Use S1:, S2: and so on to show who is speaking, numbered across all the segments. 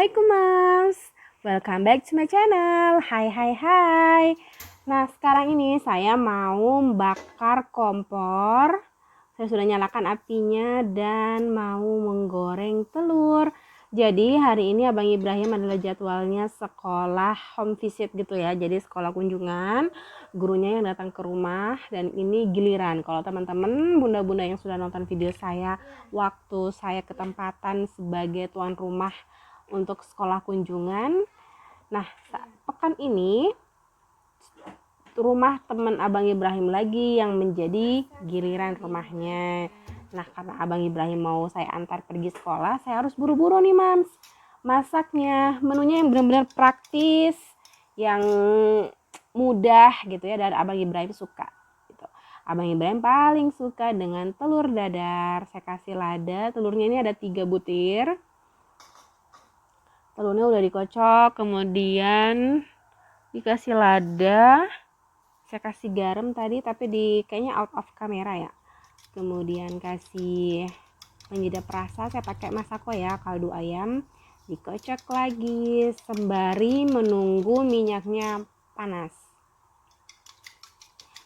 S1: Assalamualaikum Mams, welcome back to my channel. Hai. Nah sekarang ini saya mau bakar kompor. Saya sudah nyalakan apinya dan mau menggoreng telur. Jadi hari ini Abang Ibrahim adalah jadwalnya sekolah home visit gitu ya. Jadi sekolah kunjungan, gurunya yang datang ke rumah dan ini giliran. Kalau teman-teman bunda-bunda yang sudah nonton video saya waktu saya ketempatan sebagai tuan rumah untuk sekolah kunjungan. Nah, pekan ini rumah teman Abang Ibrahim lagi yang menjadi giliran rumahnya. Nah, karena Abang Ibrahim mau saya antar pergi sekolah, saya harus buru-buru nih, Mams. Masaknya, menunya yang benar-benar praktis, yang mudah gitu ya, dan Abang Ibrahim suka. Gitu. Abang Ibrahim paling suka dengan telur dadar. Saya kasih lada, telurnya ini ada 3 butir. Telurnya udah dikocok, kemudian dikasih lada. Saya kasih garam tadi tapi kayaknya out of kamera ya. Kemudian kasih penyedap rasa, saya pakai masako ya, kaldu ayam. Dikocok lagi sembari menunggu minyaknya panas.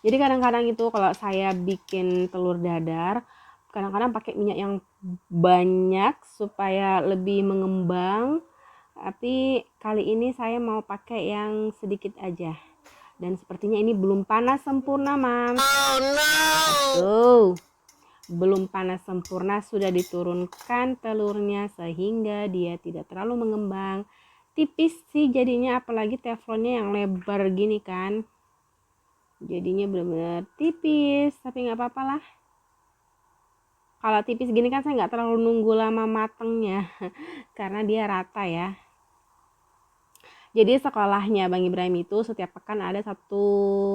S1: Jadi kadang-kadang itu kalau saya bikin telur dadar, kadang-kadang pakai minyak yang banyak supaya lebih mengembang. Tapi kali ini saya mau pakai yang sedikit aja. Dan sepertinya ini belum panas sempurna, Mams. Oh no. Belum panas sempurna, sudah diturunkan telurnya sehingga dia tidak terlalu mengembang. Tipis sih jadinya, apalagi teflonnya yang lebar gini kan. Jadinya benar-benar tipis, tapi nggak apa-apa lah. Kalau tipis gini kan saya nggak terlalu nunggu lama matangnya karena dia rata ya. Jadi sekolahnya Bang Ibrahim itu setiap pekan ada 1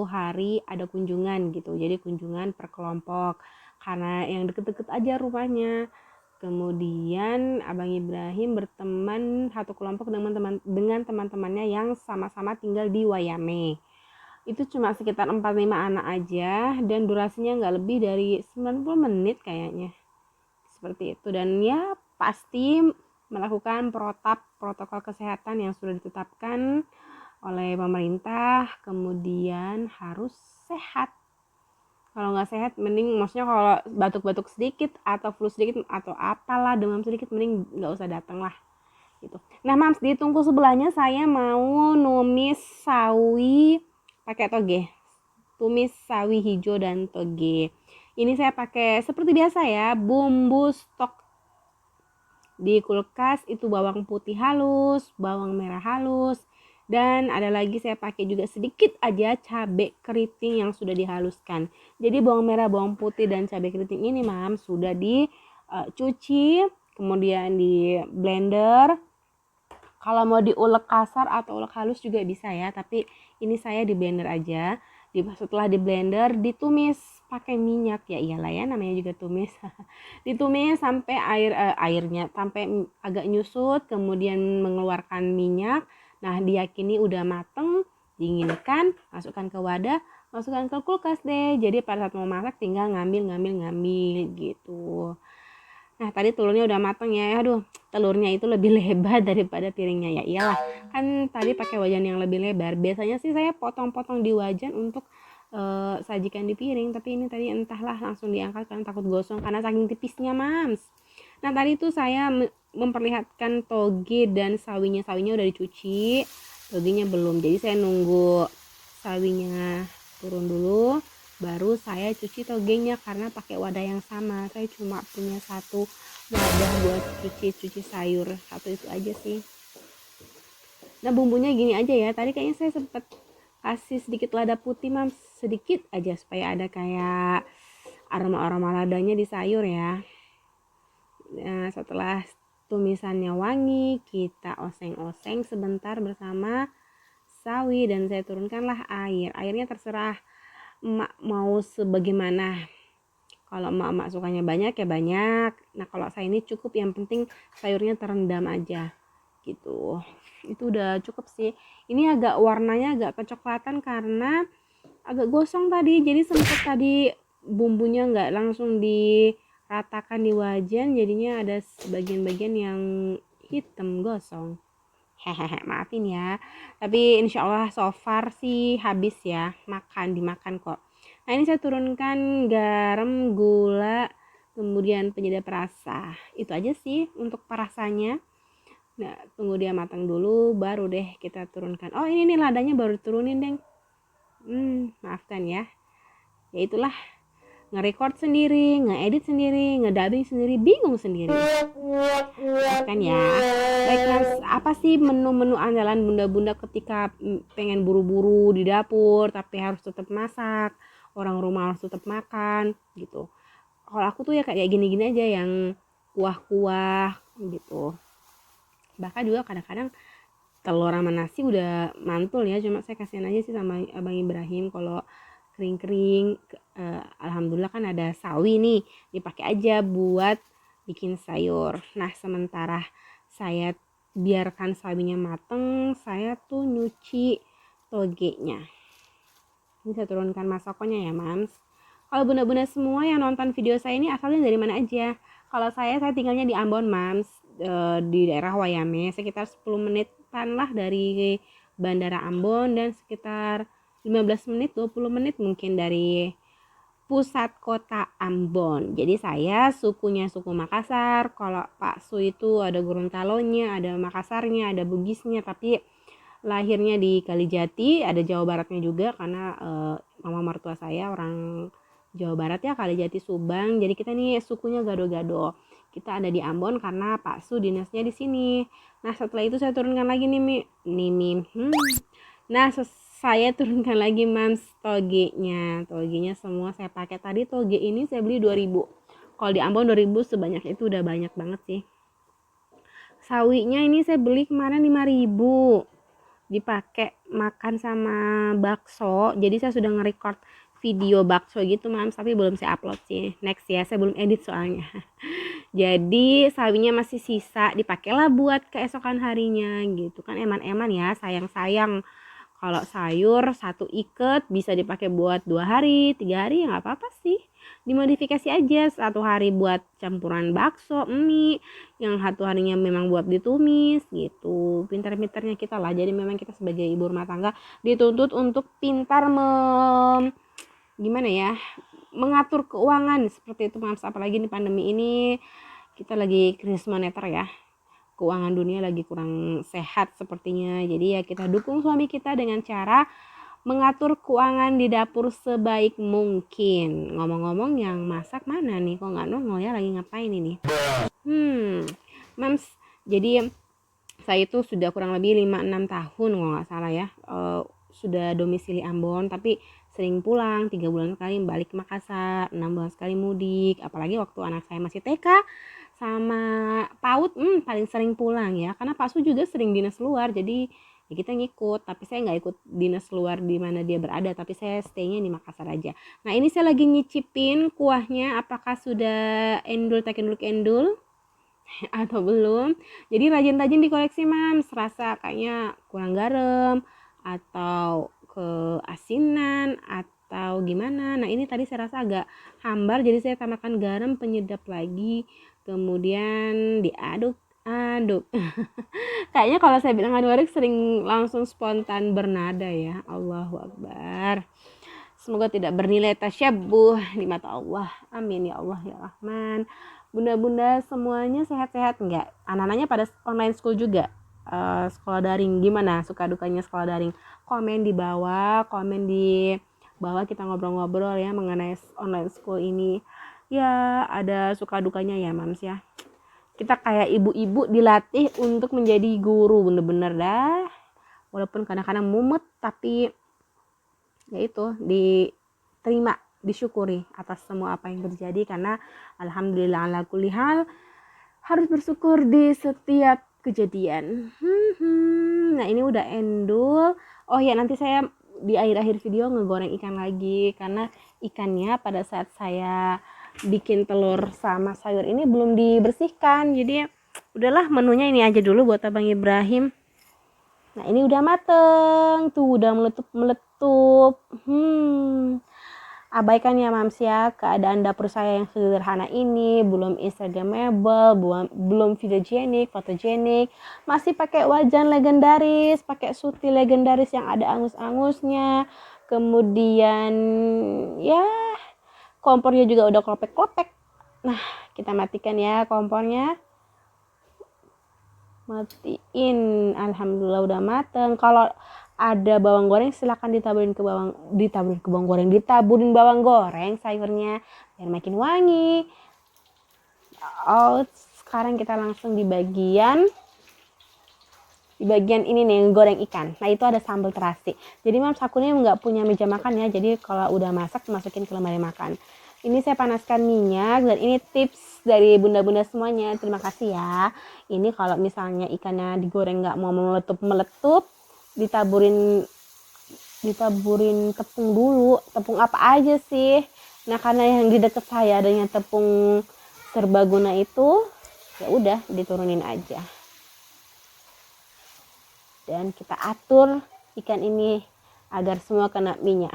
S1: hari ada kunjungan gitu. Jadi kunjungan per kelompok. Karena yang deket-deket aja rumahnya. Kemudian Abang Ibrahim berteman satu kelompok dengan teman-temannya yang sama-sama tinggal di Wayame. Itu cuma sekitar 4-5 anak aja dan durasinya nggak lebih dari 90 menit kayaknya. Seperti itu, dan ya pasti melakukan protokol kesehatan yang sudah ditetapkan oleh pemerintah. Kemudian harus sehat. Kalau nggak sehat mending, maksudnya kalau batuk-batuk sedikit atau flu sedikit atau apalah, demam sedikit, mending nggak usah datang lah gitu. Nah Mams, di tungku sebelahnya saya mau numis sawi pakai toge. Tumis sawi hijau dan toge. Ini saya pakai seperti biasa ya, bumbu stok. Di kulkas itu bawang putih halus, bawang merah halus, dan ada lagi saya pakai juga sedikit aja cabai keriting yang sudah dihaluskan. Jadi bawang merah, bawang putih, dan cabai keriting ini Mams sudah dicuci, kemudian di blender. Kalau mau diulek kasar atau ulek halus juga bisa ya, tapi ini saya di blender aja. Setelah di blender ditumis pakai minyak, ya iyalah ya, namanya juga tumis. Ditumis sampai airnya sampai agak nyusut, kemudian mengeluarkan minyak. Nah, diyakini udah mateng, dinginkan, masukkan ke wadah, masukkan ke kulkas deh. Jadi pada saat mau masak tinggal ngambil gitu. Nah, tadi telurnya udah mateng ya. Aduh, telurnya itu lebih lebar daripada piringnya. Ya iyalah, kan tadi pakai wajan yang lebih lebar. Biasanya sih saya potong-potong di wajan untuk sajikan di piring, tapi ini tadi entahlah langsung diangkat karena takut gosong karena saking tipisnya Mams. Nah, tadi itu saya memperlihatkan toge dan sawinya udah dicuci, togenya belum. Jadi saya nunggu sawinya turun dulu, baru saya cuci togenya karena pakai wadah yang sama. Saya cuma punya 1 wadah buat cuci sayur, 1 itu aja sih. Nah, bumbunya gini aja ya, tadi kayaknya saya sempat kasih sedikit lada putih Mams, sedikit aja supaya ada kayak aroma-aroma ladanya di sayur ya. Nah, setelah tumisannya wangi, kita oseng-oseng sebentar bersama sawi dan saya turunkanlah airnya terserah emak mau sebagaimana. Kalau emak sukanya banyak ya banyak. Nah, kalau saya ini cukup, yang penting sayurnya terendam aja gitu. Itu udah cukup sih. Ini agak warnanya agak kecoklatan karena agak gosong tadi. Jadi sempat tadi bumbunya nggak langsung diratakan di wajan, jadinya ada sebagian-bagian yang hitam gosong. Hehehe, maafin ya. Tapi insya Allah so far sih habis ya, dimakan kok. Nah ini saya turunkan garam, gula, kemudian penyedap rasa. Itu aja sih untuk perasanya. Nah tunggu dia matang dulu, baru deh kita turunkan. Oh ini nih ladanya baru turunin deng. Maafkan ya. Ya itulah, nge-record sendiri, nge-edit sendiri, nge-dubbing sendiri, bingung sendiri. Maafkan ya. Baik Mas, apa sih menu-menu andalan bunda-bunda ketika pengen buru-buru di dapur tapi harus tetap masak, orang rumah harus tetap makan gitu. Kalau aku tuh ya kayak gini-gini aja yang kuah-kuah gitu. Bahkan juga kadang-kadang telur sama nasi udah mantul ya, cuma saya kasihan aja sih sama Abang Ibrahim kalau kering-kering. Alhamdulillah kan ada sawi nih, dipakai aja buat bikin sayur. Nah sementara saya biarkan sawinya mateng, saya tuh nyuci togenya. Ini saya turunkan masakonya ya mams. Kalau bunda-bunda semua yang nonton video saya ini asalnya dari mana aja? Kalau saya tinggalnya di Ambon mams, di daerah Wayame, sekitar 10 menitan lah dari Bandara Ambon dan sekitar 15 menit 20 menit mungkin dari pusat kota Ambon. Jadi saya sukunya suku Makassar. Kalau Pak Su itu ada Gorontalonya, ada Makassarnya, ada Bugisnya, tapi lahirnya di Kalijati, ada Jawa Baratnya juga karena mama mertua saya orang Jawa Barat ya, Kalijati Subang. Jadi kita nih sukunya gado-gado. Kita ada di Ambon karena Pak Su dinasnya di sini. Nah setelah itu saya turunkan lagi nih Nah saya turunkan lagi mams togenya semua saya pakai. Tadi toge ini saya beli 2000. Kalau di Ambon 2000 sebanyak itu udah banyak banget sih. Sawinya ini saya beli kemarin 5000, dipakai makan sama bakso. Jadi saya sudah nge-record video bakso gitu mams, tapi belum saya upload sih. Next ya, saya belum edit soalnya. Jadi sawinya masih sisa, dipakailah buat keesokan harinya gitu kan. Eman-eman ya, sayang-sayang. Kalau sayur satu ikat bisa dipakai buat 2 hari 3 hari ya nggak apa-apa sih, dimodifikasi aja. 1 hari buat campuran bakso, mie, yang 1 harinya memang buat ditumis gitu. Pintar-pintarnya kita lah. Jadi memang kita sebagai ibu rumah tangga dituntut untuk pintar gimana ya, mengatur keuangan seperti itu mams. Apalagi di pandemi ini kita lagi krisis moneter ya, keuangan dunia lagi kurang sehat sepertinya. Jadi ya kita dukung suami kita dengan cara mengatur keuangan di dapur sebaik mungkin. Ngomong-ngomong yang masak mana nih, kok nggak nongol ya, lagi ngapain ini? Mams, jadi saya itu sudah kurang lebih 5-6 tahun kalau nggak salah ya, sudah domisili Ambon, tapi sering pulang 3 bulan sekali balik ke Makassar, 6 bulan sekali mudik. Apalagi waktu anak saya masih TK sama PAUD, paling sering pulang ya, karena Pak Su juga sering dinas luar, jadi ya kita ngikut. Tapi saya nggak ikut dinas luar di mana dia berada, tapi saya stay-nya di Makassar aja. Nah ini saya lagi nyicipin kuahnya, apakah sudah endul atau belum. Jadi rajin-rajin dikoleksi mams, rasa kayaknya kurang garam atau keasinan atau gimana. Nah ini tadi saya rasa agak hambar, jadi saya tambahkan garam penyedap lagi, kemudian diaduk kayaknya kalau saya bilang aduk-aduk sering langsung spontan bernada ya. Allahu Akbar. Semoga tidak bernilai tasyabuh di mata Allah. Amin ya Allah ya Rahman. Bunda-bunda semuanya sehat-sehat enggak? Anak-anaknya pada online school juga? Sekolah daring gimana? Suka dukanya sekolah daring? Komen di bawah, kita ngobrol-ngobrol ya mengenai online school ini. Ya ada suka dukanya ya mams ya. Kita kayak ibu-ibu dilatih untuk menjadi guru, bener-bener dah. Walaupun kadang-kadang mumet, tapi ya itu diterima, disyukuri atas semua apa yang terjadi, karena alhamdulillah ala kulli hal harus bersyukur di setiap kejadian. Nah ini udah endul. Oh ya nanti saya di akhir-akhir video ngegoreng ikan lagi, karena ikannya pada saat saya bikin telur sama sayur ini belum dibersihkan. Jadi udahlah, menunya ini aja dulu buat Abang Ibrahim. Nah ini udah mateng tuh, udah meletup. abaikan ya Mams ya, keadaan dapur saya yang sederhana ini, belum instagramable, belum videogenik, fotogenik, masih pakai wajan legendaris, pakai suti legendaris yang ada angus-angusnya, kemudian ya kompornya juga udah klopek-klopek. Nah, kita matikan ya kompornya. Matiin, alhamdulillah udah mateng. Kalau ada bawang goreng silahkan ditaburin bawang goreng sayurnya biar makin wangi. Sekarang kita langsung di bagian ini nih, goreng ikan. Nah, itu ada sambal terasi. Jadi Mams, aku ini nggak punya meja makan ya, jadi kalau udah masak masukin ke lemari makan. Ini saya panaskan minyak, dan ini tips dari bunda-bunda semuanya, terima kasih ya. Ini kalau misalnya ikannya digoreng nggak mau meletup, ditaburin tepung dulu. Tepung apa aja sih? Nah, karena yang di deket saya adanya tepung serbaguna itu, ya udah diturunin aja. Dan kita atur ikan ini agar semua kena minyak.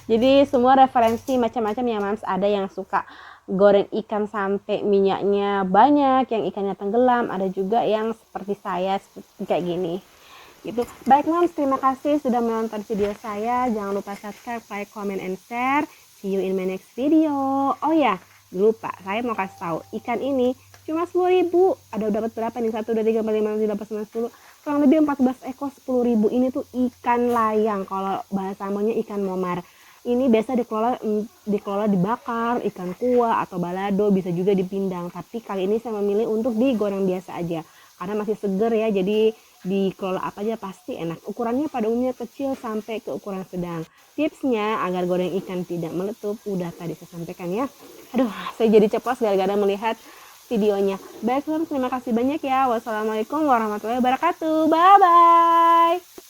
S1: Jadi semua referensi macam-macam ya Mams. Ada yang suka goreng ikan sampai minyaknya banyak, yang ikannya tenggelam, ada juga yang seperti saya kayak gini. Gitu. Baik Mams, terima kasih sudah menonton video saya. Jangan lupa subscribe, like, comment, and share. See you in my next video. Oh ya, lupa, saya mau kasih tahu, ikan ini cuma 10.000. Ada dapat berapa nih? 1, 2, 3, 4, 5, 6, 7, 8, 9, 10. Kurang lebih 14 ekor 10.000. Ini tuh ikan layang, kalau bahasa namanya ikan momar. Ini biasa dikelola dibakar, ikan kuah atau balado, bisa juga dipindang. Tapi kali ini saya memilih untuk digoreng biasa aja karena masih seger ya, jadi dikelola apa aja pasti enak. Ukurannya pada umumnya kecil sampai ke ukuran sedang. Tipsnya agar goreng ikan tidak meletup udah tadi saya sampaikan ya. Aduh, saya jadi ceplos gara-gara melihat videonya. Baik, terima kasih banyak ya. Wassalamualaikum warahmatullahi wabarakatuh. Bye bye.